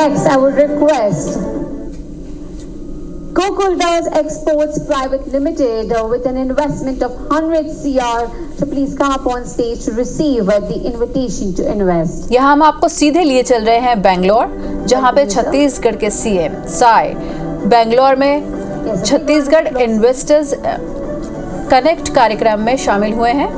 Next, I would request Gokuldas Exports Private Limited with an investment of 100 CR to please come up on stage to receive the invitation to invest. यहाँ हम आपको सीधे लिए चल रहे हैं बेंगलोर, जहाँ पे छत्तीसगढ़ के सीएम साय बेंगलोर में छत्तीसगढ़ इन्वेस्टर्स कनेक्ट कार्यक्रम में शामिल हुए हैं।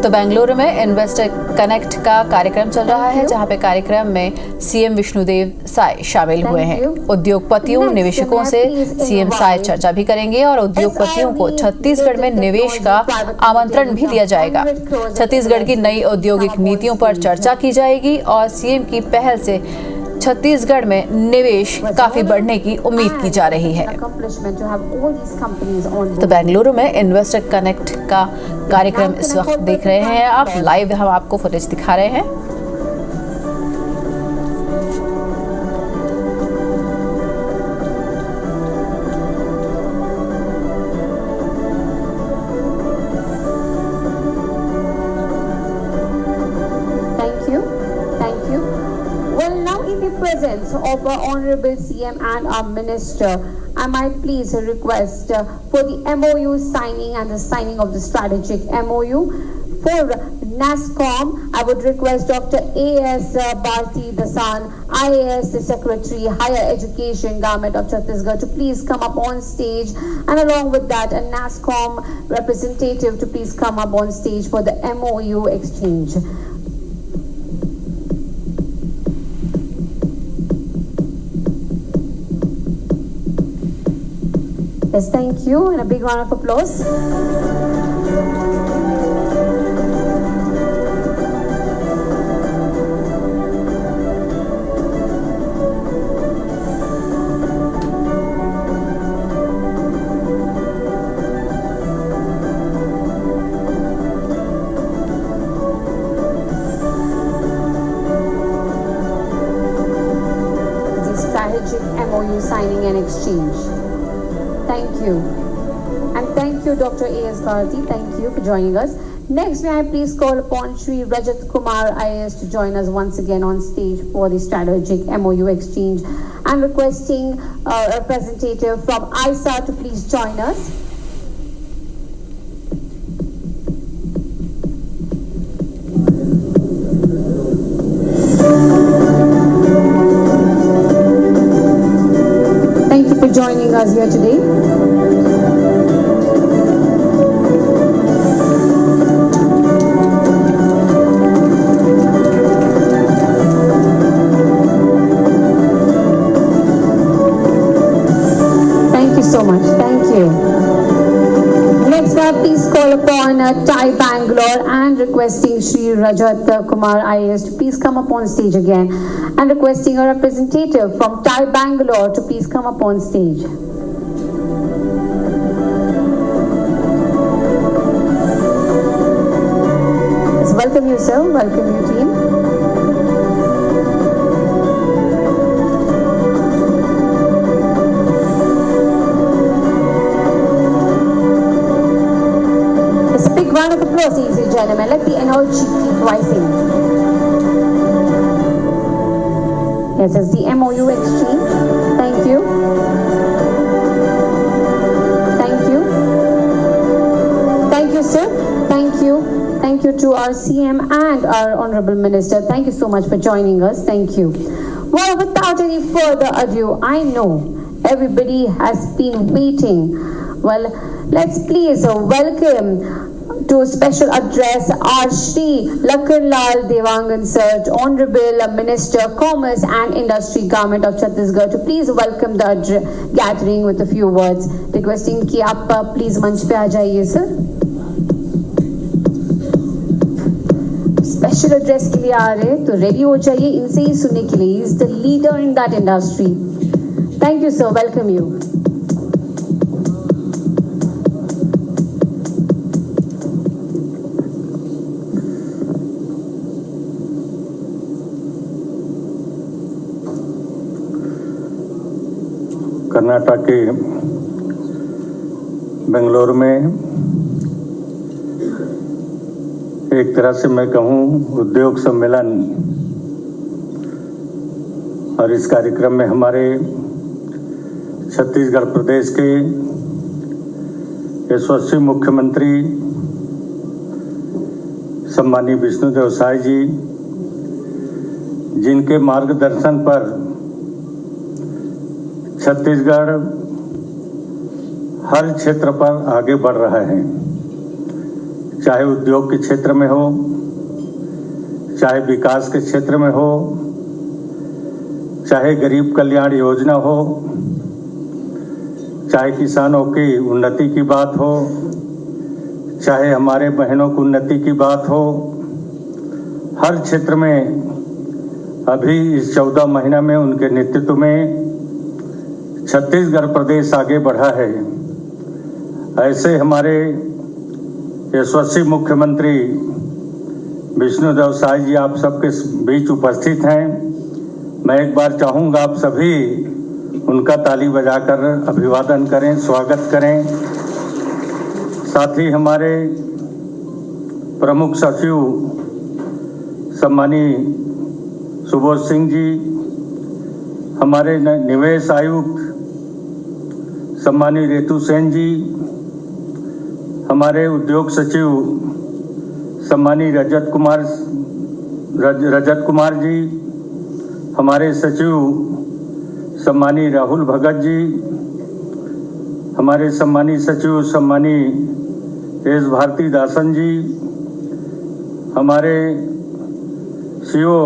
तो बेंगलुरु में इन्वेस्टर कनेक्ट का कार्यक्रम चल रहा है, जहां पे कार्यक्रम में सीएम विष्णुदेव साय शामिल हुए हैं। उद्योगपतियों निवेशकों से सीएम साय चर्चा भी करेंगे और उद्योगपतियों को छत्तीसगढ़ में निवेश का आमंत्रण भी दिया जाएगा। छत्तीसगढ़ की नई औद्योगिक नीतियों पर चर्चा की जाएगी और सीएम की पहल से छत्तीसगढ़ में निवेश काफी बढ़ने की उम्मीद की जा रही है। तो बेंगलुरु में इन्वेस्टर कनेक्ट का कार्यक्रम इस वक्त देख रहे हैं आप, लाइव हम आपको फुटेज दिखा रहे हैं। Of our Honorable CM and our Minister, I might please request for the MOU signing and the signing of the strategic MOU. For NASSCOM, I would request Dr. A.S. Bharti Dasan, IAS Secretary, Higher Education, Government of Chhattisgarh, to please come up on stage, and along with that, a NASSCOM representative to please come up on stage for the MOU exchange. Yes, thank you, and a big round of applause. The strategic MOU signing and exchange. Thank you. And thank you, Dr. A.S. Bharti. Thank you for joining us. Next, may I please call upon Shri Rajat Kumar IAS to join us once again on stage for the strategic MOU exchange. I'm requesting a representative from ISA to please join us. Thank you for joining us here today. Thank you so much. Thank you. Next up, please call upon TiE Bangalore and requesting Shri Rajat Kumar IAS to please come up on stage again, and requesting a representative from TiE Bangalore to please come up on stage. Let's welcome you, sir. Welcome you, team. Let's a big round of applause, ladies and gentlemen. Let the energy keep rising. Yes, it's the MOU exchange. Thank you. Thank you. Thank you, sir. Thank you. Thank you to our CM and our Honorable Minister. Thank you so much for joining us. Thank you. Well, without any further ado, I know everybody has been waiting. Well, let's please welcome to a special address our Shri Lakhanlal Devangan Sir, Honorable Minister, Commerce and Industry, Government of Chhattisgarh, to please welcome the gathering with a few words. Requesting कि आप please मंच पे आ जाइए sir. Special address के लिए आ रहे तो ready हो जाइए इनसे ही सुनने के लिए. He is the leader in that industry. Thank you sir. Welcome you. Karnataka के बेंगलोर में एक तरह से मैं कहूँ उद्योग सम्मेलन, और इस कार्यक्रम में हमारे छत्तीसगढ़ प्रदेश के यशस्वी मुख्यमंत्री सम्मानीय विष्णुदेव साय जी, जिनके मार्गदर्शन पर छत्तीसगढ़ हर क्षेत्र पर आगे बढ़ रहा है, चाहे उद्योग के क्षेत्र में हो, चाहे विकास के क्षेत्र में हो, चाहे गरीब कल्याण योजना हो, चाहे किसानों की उन्नति की बात हो, चाहे हमारे बहनों की उन्नति की बात हो, हर क्षेत्र में अभी इस 14 महीना में उनके नेतृत्व में छत्तीसगढ़ प्रदेश आगे बढ़ा है। ऐसे हमारे यशस्वी मुख्यमंत्री विष्णुदेव साय जी आप सबके बीच उपस्थित हैं। मैं एक बार चाहूँगा आप सभी उनका ताली बजाकर अभिवादन करें, स्वागत करें। साथ ही हमारे प्रमुख सचिव सम्मानीय सुबोध सिंह जी, हमारे निवेश आयुक्त सम्मानीय रेतु सेन जी, हमारे उद्योग सचिव सम्मानीय रजत कुमार जी, हमारे सचिव सम्मानीय राहुल भगत जी, हमारे सम्मानीय सचिव सम्मानीय एस भारती दासन जी, हमारे सीओ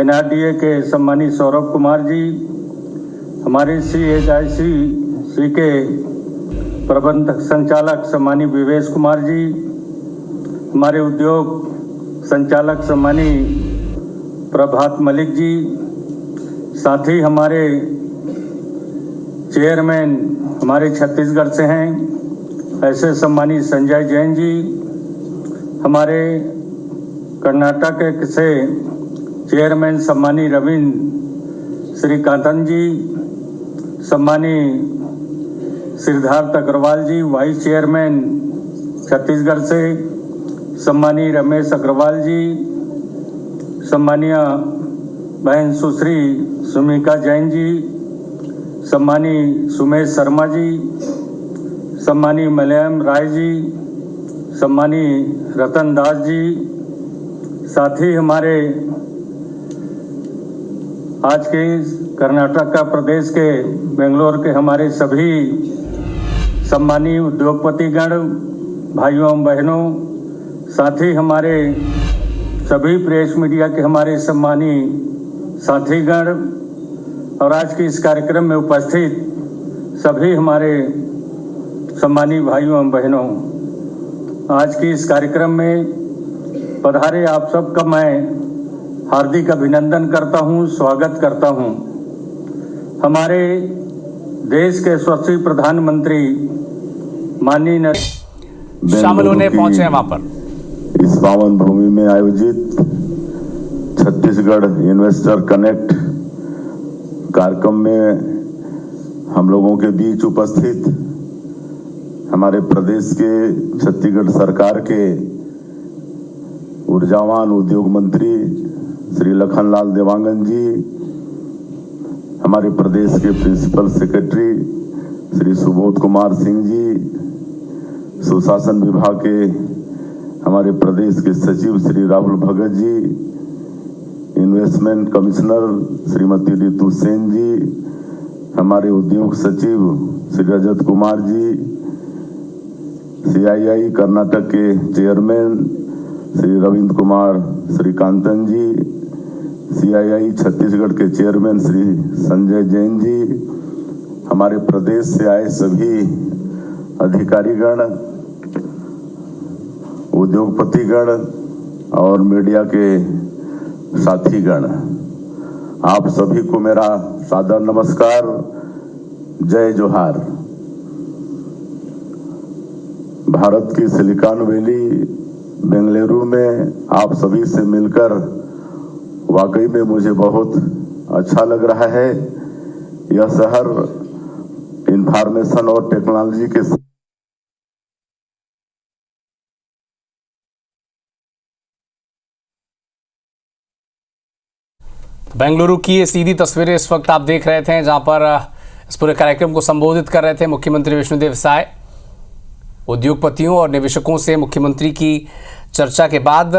NRDA के सम्मानीय सौरभ कुमार जी, हमारे CHIC के प्रबंधक संचालक सम्मानीय विवेश कुमार जी, हमारे उद्योग संचालक सम्मानीय प्रभात मलिक जी, साथ ही हमारे चेयरमैन हमारे छत्तीसगढ़ से हैं ऐसे सम्मानीय संजय जैन जी, हमारे कर्नाटक से चेयरमैन सम्मानीय रविंद्र श्रीकांतन जी, सम्मानीय सिद्धार्थ अग्रवाल जी, वाइस चेयरमैन छत्तीसगढ़ से सम्मानीय रमेश अग्रवाल जी, सम्मानीय बहन सुश्री सुमिका जैन जी, सम्मानीय सुमेश शर्मा जी, सम्मानीय मलयाम राय जी, सम्मानीय रतन दास जी, साथ ही हमारे आज के कर्नाटक का प्रदेश के बेंगलोर के हमारे सभी सम्मानीय उद्योगपतिगण भाइयों एवं बहनों, साथ ही हमारे सभी प्रेस मीडिया के हमारे सम्मानीय साथीगण और आज के इस कार्यक्रम में उपस्थित सभी हमारे सम्मानीय भाइयों एवं बहनों, आज के इस कार्यक्रम में पधारे आप सबका मैं हार्दिक अभिनंदन करता हूं, स्वागत करता हूं। हमारे देश के यशस्वी प्रधानमंत्री माननीय शामिल होने पहुंचे हैं वहां पर। इस पावन भूमि में आयोजित छत्तीसगढ़ इन्वेस्टर कनेक्ट कार्यक्रम में हम लोगों के बीच उपस्थित हमारे प्रदेश के छत्तीसगढ़ सरकार के ऊर्जावान उद्योग मंत्री श्री लखनलाल देवांगन जी, हमारे प्रदेश के प्रिंसिपल सेक्रेटरी श्री सुबोध कुमार सिंह जी, सुशासन विभाग के हमारे प्रदेश के सचिव श्री राहुल भगत जी, इन्वेस्टमेंट कमिश्नर श्रीमती रितु सेन जी, हमारे उद्योग सचिव श्री रजत कुमार जी, CII कर्नाटक के चेयरमैन श्री रविंद्र कुमार श्रीकांतन जी, CII छत्तीसगढ़ के चेयरमैन श्री संजय जैन जी, हमारे प्रदेश से आए सभी अधिकारीगण, उद्योगपतिगण और मीडिया के साथीगण, आप सभी को मेरा सादर नमस्कार, जय जोहार। भारत की सिलिकॉन वैली बेंगलुरु में आप सभी से मिलकर वाकई में मुझे बहुत अच्छा लग रहा है। यह शहर इंफॉर्मेशन और टेक्नोलॉजी के बेंगलुरु की ये सीधी तस्वीरें इस वक्त आप देख रहे थे, जहां पर इस पूरे कार्यक्रम को संबोधित कर रहे थे मुख्यमंत्री विष्णुदेव साय। उद्योगपतियों और निवेशकों से मुख्यमंत्री की चर्चा के बाद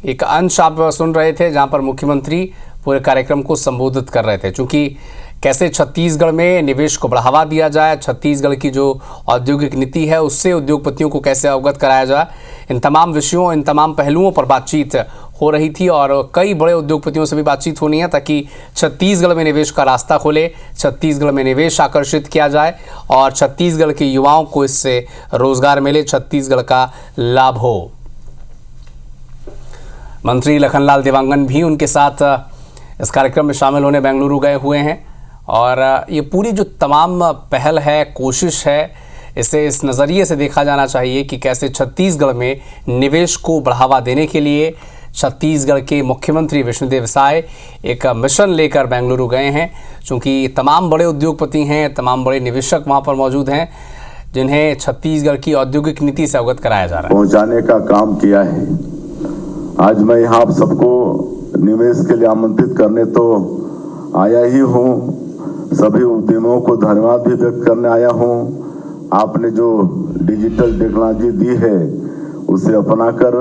एक अंश आप सुन रहे थे, जहां पर मुख्यमंत्री पूरे कार्यक्रम को संबोधित कर रहे थे। चूंकि कैसे छत्तीसगढ़ में निवेश को बढ़ावा दिया जाए, छत्तीसगढ़ की जो औद्योगिक नीति है उससे उद्योगपतियों को कैसे अवगत कराया जाए, इन तमाम विषयों, इन तमाम पहलुओं पर बातचीत हो रही थी। और कई बड़े उद्योगपतियों से भी बातचीत होनी है ताकि छत्तीसगढ़ में निवेश का रास्ता खोले, छत्तीसगढ़ में निवेश आकर्षित किया जाए और छत्तीसगढ़ के युवाओं को इससे रोजगार मिले, छत्तीसगढ़ का लाभ हो। मंत्री लखनलाल देवांगन भी उनके साथ इस कार्यक्रम में शामिल होने बेंगलुरु गए हुए हैं। और ये पूरी जो तमाम पहल है, कोशिश है, इसे इस नज़रिए से देखा जाना चाहिए कि कैसे छत्तीसगढ़ में निवेश को बढ़ावा देने के लिए छत्तीसगढ़ के मुख्यमंत्री विष्णुदेव साय एक मिशन लेकर बेंगलुरु गए हैं। चूँकि तमाम बड़े उद्योगपति हैं, तमाम बड़े निवेशक वहाँ पर मौजूद हैं, जिन्हें छत्तीसगढ़ की औद्योगिक नीति से अवगत कराया जा रहा है। पहुँचाने का काम किया है। आज मैं यहाँ आप सबको निवेश के लिए आमंत्रित करने तो आया ही हूँ, सभी उद्यमियों को धन्यवाद भी व्यक्त करने आया हूँ। आपने जो डिजिटल टेक्नोलॉजी दी है उसे अपनाकर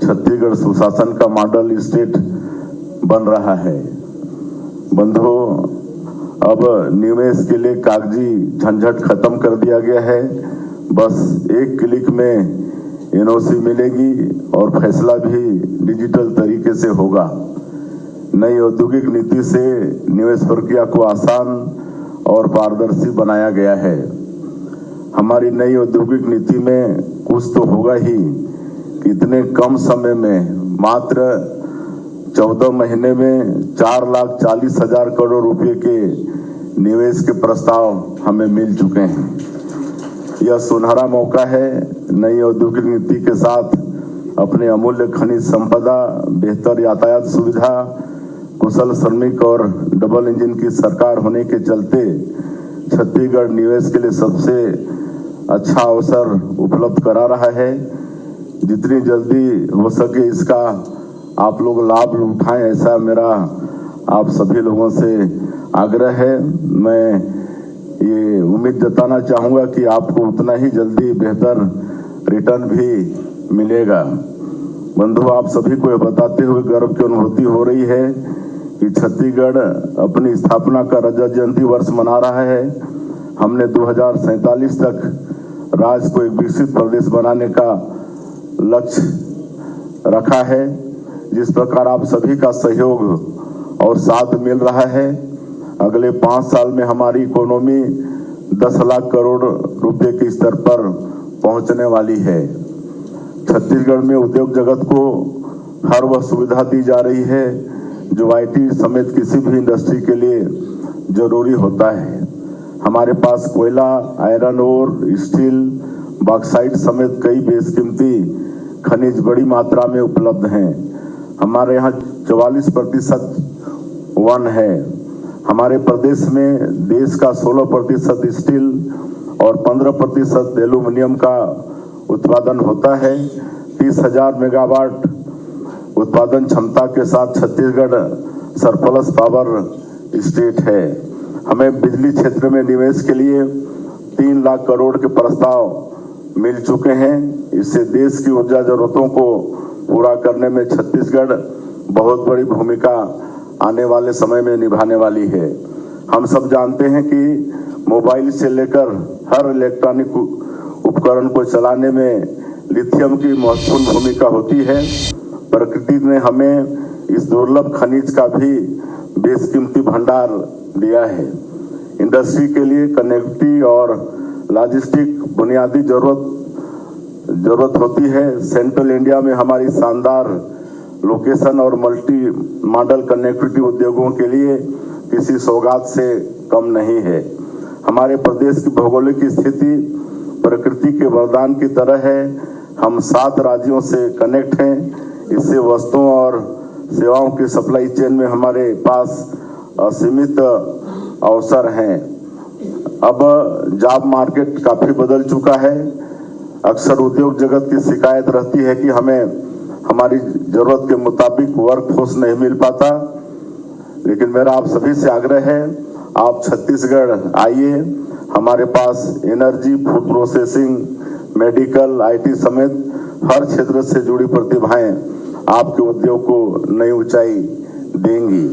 छत्तीसगढ़ सुशासन का मॉडल स्टेट बन रहा है। बंधुओं, अब निवेश के लिए कागजी झंझट खत्म कर दिया गया है। बस एक क्लिक में एनओसी मिलेगी और फैसला भी डिजिटल तरीके से होगा। नई औद्योगिक नीति से निवेश प्रक्रिया को आसान और पारदर्शी बनाया गया है। हमारी नई औद्योगिक नीति में कुछ तो होगा ही कि इतने कम समय में, मात्र 14 महीने में 4,40,000 करोड़ रुपए के निवेश के प्रस्ताव हमें मिल चुके हैं। यह सुनहरा मौका है नई औद्योगिक नीति के साथ अपने अमूल्य खनिज संपदा, बेहतर यातायात सुविधा, कुशल श्रमिक और डबल इंजन की सरकार होने के चलते छत्तीसगढ़ निवेश के लिए सबसे अच्छा अवसर उपलब्ध करा रहा है। जितनी जल्दी हो सके इसका आप लोग लाभ उठाएं, ऐसा मेरा आप सभी लोगों से आग्रह है। मैं ये उम्मीद जताना चाहूँगा कि आपको उतना ही जल्दी बेहतर रिटर्न भी मिलेगा। बंधु, आप सभी को यह बताते हुए गर्व की अनुभूति हो रही है कि छत्तीसगढ़ अपनी स्थापना का रजत जयंती वर्ष मना रहा है। हमने 2047 तक राज्य को एक विकसित प्रदेश बनाने का लक्ष्य रखा है। जिस प्रकार आप सभी का सहयोग और साथ मिल रहा है, अगले 5 साल में हमारी इकोनॉमी 10 लाख करोड़ रुपए के स्तर पर पहुंचने वाली है। छत्तीसगढ़ में उद्योग जगत को हर वह सुविधा दी जा रही है जो आईटी समेत किसी भी इंडस्ट्री के लिए जरूरी होता है। हमारे पास कोयला, आयरन ओर, स्टील, बॉक्साइट समेत कई बेशकीमती खनिज बड़ी मात्रा में उपलब्ध हैं। हमारे यहाँ 44% वन है। हमारे प्रदेश में देश का 16% स्टील और 15% एल्यूमिनियम का उत्पादन होता है। 30,000 मेगावाट उत्पादन क्षमता के साथ छत्तीसगढ़ सरप्लस पावर स्टेट है। हमें बिजली क्षेत्र में निवेश के लिए 3 लाख करोड़ के प्रस्ताव मिल चुके हैं। इससे देश की ऊर्जा जरूरतों को पूरा करने में छत्तीसगढ़ बहुत बड़ी भूमिका आने वाले समय में निभाने वाली है। हम सब जानते हैं कि मोबाइल से लेकर हर इलेक्ट्रॉनिक उपकरण को चलाने में लिथियम की महत्वपूर्ण भूमिका होती है। प्रकृति ने हमें इस दुर्लभ खनिज का भी बेशकीमती भंडार दिया है। इंडस्ट्री के लिए कनेक्टिविटी और लॉजिस्टिक बुनियादी जरूरत होती है। सेंट्रल इंडिया में हमारी शानदार लोकेशन और मल्टी मॉडल कनेक्टिविटी उद्योगों के लिए किसी सौगात से कम नहीं है। हमारे प्रदेश की भौगोलिक स्थिति प्रकृति के वरदान की तरह है। हम 7 राज्यों से कनेक्ट हैं। इससे वस्तुओं और सेवाओं की सप्लाई चेन में हमारे पास असीमित अवसर हैं। अब जॉब मार्केट काफी बदल चुका है। अक्सर उद्योग जगत की शिकायत रहती है कि हमें हमारी जरूरत के मुताबिक वर्कफोर्स नहीं मिल पाता, लेकिन मेरा आप सभी से आग्रह है, आप छत्तीसगढ़ आइए। हमारे पास energy, food processing, medical, IT समेत हर क्षेत्र से जुड़ी प्रतिभाएं आपके उद्योग को नई ऊंचाई देंगी।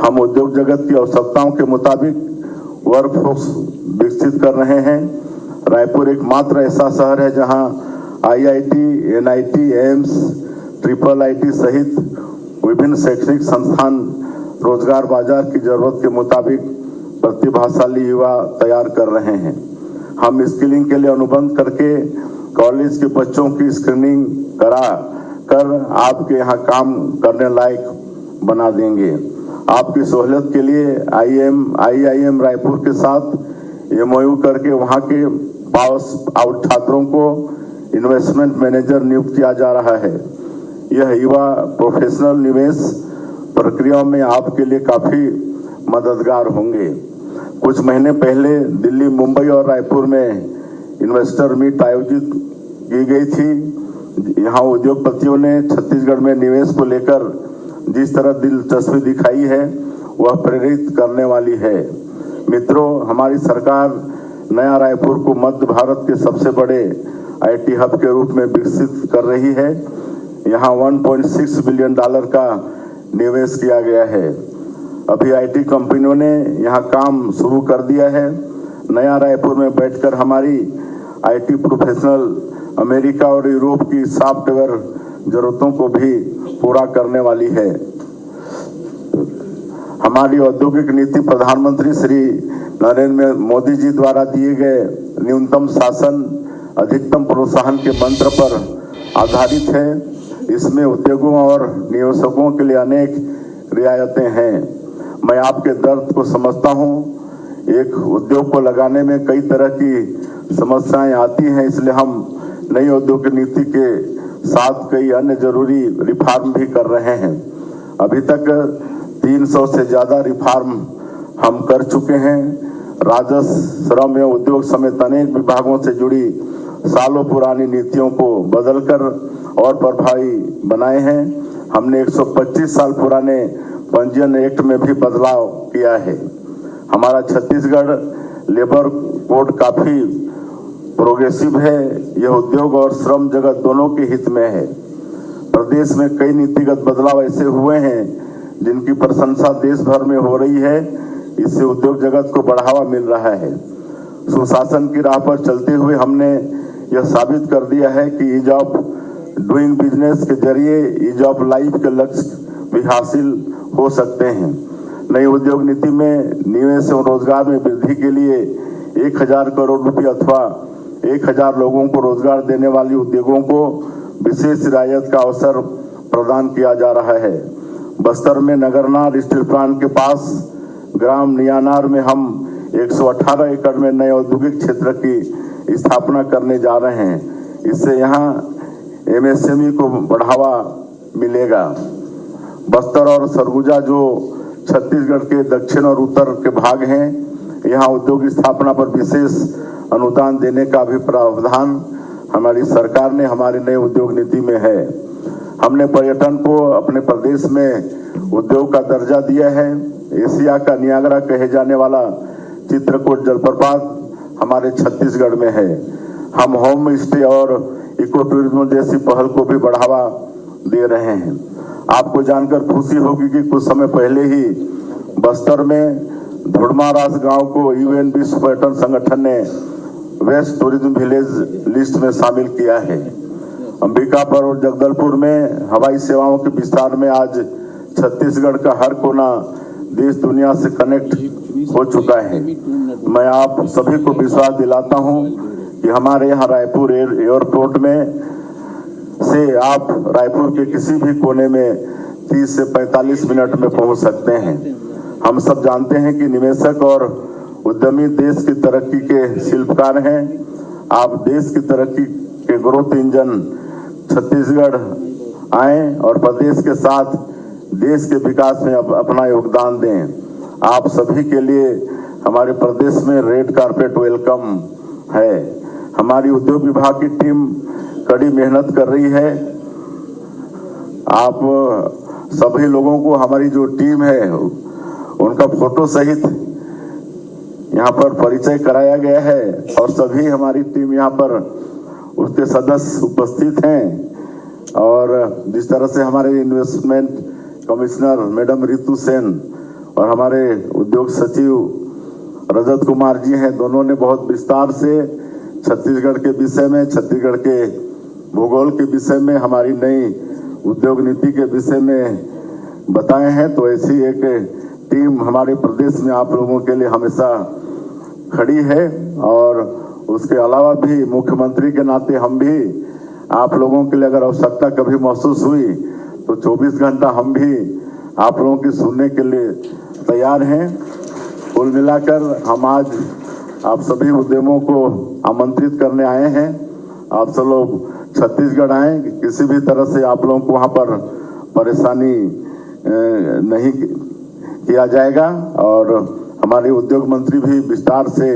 हम उद्योग जगत की आवश्यकताओं के मुताबिक वर्कफोर्स विकसित कर रहे हैं। रायपुर एकमात्र ऐसा शहर है जहां IIT, NIT, AIIMS, triple IT सहित विभिन्न शैक्षणिक संस्थान रोजगार बाजार की जरूरत के मुताबिक प्रतिभाशाली युवा तैयार कर रहे हैं। हम स्किलिंग के लिए अनुबंध करके कॉलेज के बच्चों की स्क्रीनिंग करा कर आपके यहाँ काम करने लायक बना देंगे। आपकी सहूलियत के लिए आईआईएम रायपुर के साथ एमओयू करके वहाँ के पास आउट छात्रों को इन्वेस्टमेंट मैनेजर नियुक्त किया जा रहा है। यह युवा प्रोफेशनल निवेश प्रक्रियाओं में आपके लिए काफी मददगार होंगे। कुछ महीने पहले दिल्ली, मुंबई और रायपुर में इन्वेस्टर मीट आयोजित की गई थी। यहाँ उद्योगपतियों ने छत्तीसगढ़ में निवेश को लेकर जिस तरह दिलचस्पी दिखाई है वह प्रेरित करने वाली है। मित्रों, हमारी सरकार नया रायपुर को मध्य भारत के सबसे बड़े आईटी हब के रूप में विकसित कर रही है। यहाँ $1.6 बिलियन का निवेश किया गया है। अभी आईटी कंपनियों ने यहाँ काम शुरू कर दिया है। नया रायपुर में बैठकर हमारी आईटी प्रोफेशनल अमेरिका और यूरोप की सॉफ्टवेयर जरूरतों को भी पूरा करने वाली है। हमारी औद्योगिक नीति प्रधानमंत्री श्री नरेंद्र मोदी जी द्वारा दिए गए न्यूनतम शासन अधिकतम प्रोत्साहन के मंत्र पर आधारित है। इसमें उद्योगों और निवेशकों के लिए अनेक रियायतें हैं। मैं आपके दर्द को समझता हूं। एक उद्योग को लगाने में कई तरह की समस्याएं आती हैं, इसलिए हम नई औद्योगिक नीति के साथ कई अन्य जरूरी रिफॉर्म भी कर रहे हैं। अभी तक 300 से ज्यादा रिफॉर्म हम कर चुके हैं। राजस्व, श्रम एवं उद्योग समेत अनेक विभागों से जुड़ी सालों पुरानी नीतियों को बदलकर और प्रभावी बनाए हैं। हमने 125 साल पुराने पंजीयन एक्ट में भी बदलाव किया है। हमारा छत्तीसगढ़ लेबर कोड काफी प्रोग्रेसिव है। यह उद्योग और श्रम जगत दोनों के हित में है। प्रदेश में कई नीतिगत बदलाव ऐसे हुए हैं जिनकी प्रशंसा देश भर में हो रही है। इससे उद्योग जगत को बढ़ावा मिल रहा है। सुशासन की राह पर चलते हुए हमने यह साबित कर दिया है कि ईज ऑफ डूइंग बिजनेस के जरिए ईज ऑफ लाइफ के लक्ष्य भी हासिल हो सकते हैं। नई उद्योग नीति में निवेश एवं रोजगार में वृद्धि के लिए 1000 करोड़ रुपये अथवा 1000 लोगों को रोजगार देने वाली उद्योगों को विशेष रियायत का अवसर प्रदान किया जा रहा है। बस्तर में नगरनार स्टील प्लांट के पास ग्राम नियानार में हम 118 एकड़ में नए औद्योगिक क्षेत्र की स्थापना करने जा रहे हैं। इससे यहाँ एमएसएमई को बढ़ावा मिलेगा। बस्तर और सरगुजा जो छत्तीसगढ़ के दक्षिण और उत्तर के भाग हैं, यहाँ उद्योग स्थापना पर विशेष अनुदान देने का भी प्रावधान हमारी सरकार ने हमारी नई उद्योग नीति में है। हमने पर्यटन को अपने प्रदेश में उद्योग का दर्जा दिया है। एशिया का नियाग्रा कहे जाने वाला चित्रकूट जलप्रपात हमारे छत्तीसगढ़ में है। हम होम स्टे और इको टूरिज्म जैसी पहल को भी बढ़ावा दे रहे हैं। आपको जानकर खुशी होगी कि कुछ समय पहले ही बस्तर में धुड़मारास गांव को यूएन विश्व पर्यटन संगठन ने वेस्ट टूरिज्म विलेज लिस्ट में शामिल किया है। अंबिकापुर और जगदलपुर में हवाई सेवाओं के विस्तार में आज छत्तीसगढ़ का हर कोना देश दुनिया से कनेक्ट हो चुका है। मैं आप सभी को विश्वास दिलाता हूं कि हमारे यहाँ रायपुर एयरपोर्ट में से आप रायपुर के किसी भी कोने में 30 से 45 मिनट में पहुंच सकते हैं। हम सब जानते हैं कि निवेशक और उद्यमी देश की तरक्की के शिल्पकार हैं। आप देश की तरक्की के ग्रोथ इंजन छत्तीसगढ़ आए और प्रदेश के साथ देश के विकास में अपना योगदान दें। आप सभी के लिए हमारे प्रदेश में रेड कारपेट वेलकम है। हमारी उद्योग विभाग की टीम कड़ी मेहनत कर रही है। आप सभी लोगों को हमारी जो टीम है उनका फोटो सहित यहाँ पर परिचय कराया गया है और सभी हमारी टीम यहाँ पर उसके सदस्य उपस्थित हैं। और जिस तरह से हमारे investment commissioner madam Ritu Sen और हमारे उद्योग सचिव रजत कुमार जी हैं, दोनों ने बहुत विस्तार से छत्तीसगढ़ के विषय में, छत्तीसगढ़ के भूगोल के विषय में, हमारी नई उद्योग नीति के विषय में बताए हैं। तो ऐसी एक टीम हमारे प्रदेश में आप लोगों के लिए हमेशा खड़ी है। और उसके अलावा भी मुख्यमंत्री के नाते हम भी आप लोगों के लिए अगर आवश्यकता कभी महसूस हुई तो 24 घंटा हम भी आप लोगों की सुनने के लिए तैयार हैं। कुल मिलाकर हम आज आप सभी उद्यमों को आमंत्रित करने आए हैं। आप सब लोग छत्तीसगढ़ आए, किसी भी तरह से आप लोगों को वहाँ पर परेशानी नहीं किया जाएगा। और हमारे उद्योग मंत्री भी विस्तार से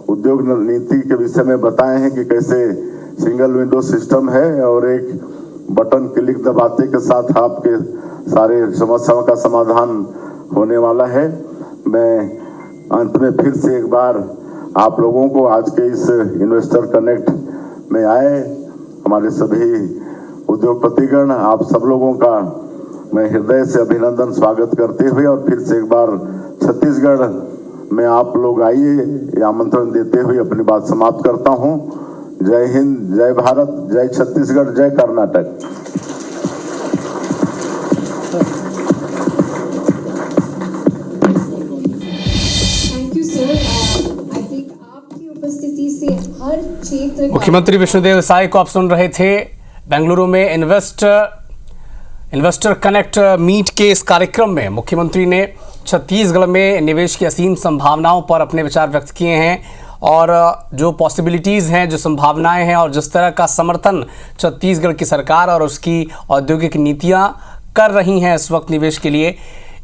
उद्योग नीति के विषय में बताए हैं कि कैसे सिंगल विंडो सिस्टम है और एक बटन क्लिक दबाते के साथ आपके सारे समस्याओं का समाधान होने वाला है। मैं अंत में फिर से एक बार आप लोगों को आज के इस इन्वेस्टर कनेक्ट में आए हमारे सभी उद्योगपतिगण, आप सब लोगों का मैं हृदय से अभिनंदन स्वागत करते हुए और फिर से एक बार छत्तीसगढ़ में आप लोग आइए ये आमंत्रण देते हुए अपनी बात समाप्त करता हूं। जय हिंद, जय भारत, जय छत्तीसगढ़, जय Karnataka. Thank you sir. I think आपकी उपस्थिति से हर क्षेत्र मुख्यमंत्री विष्णुदेव साय को आप सुन रहे थे बेंगलुरु में इन्वेस्टर कनेक्ट मीट के इस कार्यक्रम में मुख्यमंत्री ने छत्तीसगढ़ में निवेश की असीम संभावनाओं पर अपने विचार व्यक्त किए हैं और जो पॉसिबिलिटीज़ हैं, जो संभावनाएं हैं और जिस तरह का समर्थन छत्तीसगढ़ की सरकार और उसकी औद्योगिक नीतियां कर रही हैं इस वक्त निवेश के लिए,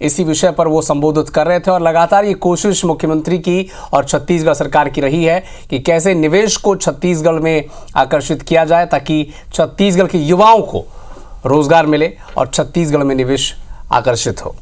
इसी विषय पर वो संबोधित कर रहे थे। और लगातार ये कोशिश मुख्यमंत्री की और छत्तीसगढ़ सरकार की रही है कि कैसे निवेश को छत्तीसगढ़ में आकर्षित किया जाए ताकि छत्तीसगढ़ के युवाओं को रोजगार मिले और छत्तीसगढ़ में निवेश आकर्षित हो।